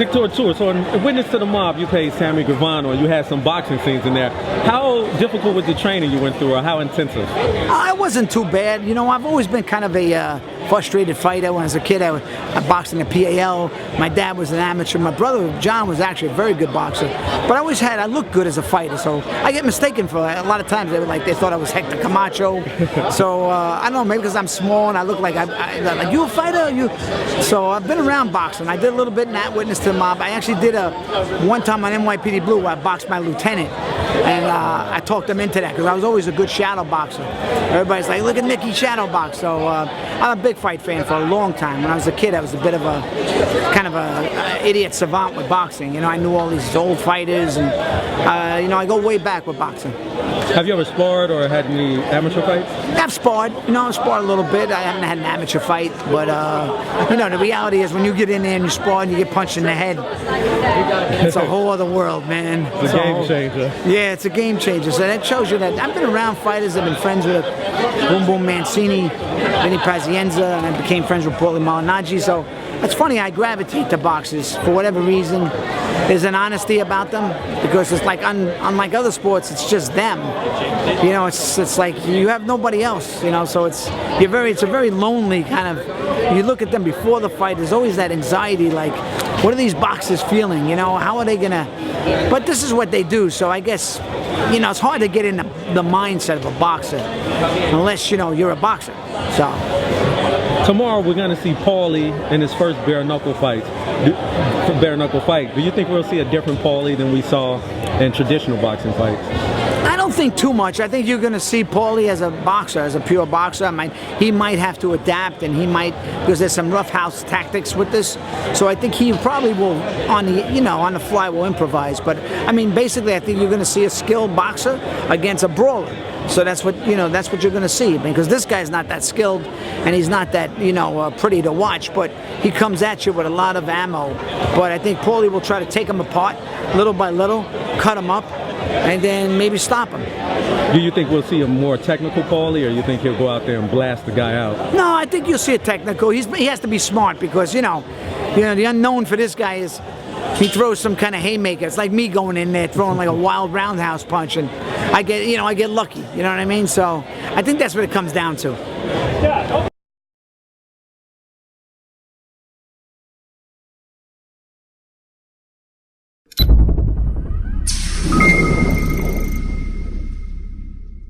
Big Turturro. So in Witness to the Mob, you played Sammy Gravano, and you had some boxing scenes in there. How difficult was the training you went through, or how intensive? It wasn't too bad. You know, I've always been kind of a frustrated fighter. When I was a kid, I boxed in the PAL. My dad was an amateur. My brother, John, was actually a very good boxer. But I looked good as a fighter, so I get mistaken for a lot of times. They thought I was Hector Camacho. So I don't know, maybe because I'm small and I look like like, you a fighter? So I've been around boxing. I did a little bit in that Witness to the Mob. I actually did one time on NYPD Blue where I boxed my lieutenant. And I talked them into that because I was always a good shadow boxer. Everybody's like, look at Nicky shadow box. So I'm a big fight fan for a long time. When I was a kid, I was a bit of a kind of a idiot savant with boxing. You know, I knew all these old fighters, and you know, I go way back with boxing. Have you ever sparred or had any amateur fights? I've sparred. You know, I've sparred a little bit. I haven't had an amateur fight, but you know, the reality is when you get in there and you spar and you get punched in the head, it's a whole other world, man. It's a game changer. Yeah, it's a game changer. So that shows you that I've been around fighters. I've been friends with Boom Boom Mancini, Vinny Pazienza, and I became friends with Paulie Malignaggi. So it's funny, I gravitate to boxers for whatever reason. There's an honesty about them because it's like unlike other sports, it's just them. You know, it's like you have nobody else. You know, so it's a very lonely kind of. You look at them before the fight. There's always that anxiety, like, what are these boxers feeling? You know, how are they gonna? But this is what they do. So I guess, you know, it's hard to get in the mindset of a boxer unless, you know, you're a boxer. So tomorrow we're going to see Paulie in his first bare knuckle fight. Do you think we'll see a different Paulie than we saw in traditional boxing fights? I don't think too much. I think you're going to see Paulie as a boxer, as a pure boxer. He might have to adapt, and he might, because there's some roughhouse tactics with this. So I think he probably will, on the fly, will improvise. But I mean, basically, I think you're going to see a skilled boxer against a brawler. So that's what you're going to see, because this guy's not that skilled, and he's not that pretty to watch. But he comes at you with a lot of ammo. But I think Paulie will try to take him apart little by little, cut him up, and then maybe stop him. Do you think we'll see a more technical Paulie, or you think he'll go out there and blast the guy out? No, I think you'll see a technical. He has to be smart, because the unknown for this guy is he throws some kind of haymaker. It's like me going in there throwing like a wild roundhouse punch, and I get lucky. You know what I mean? So I think that's what it comes down to.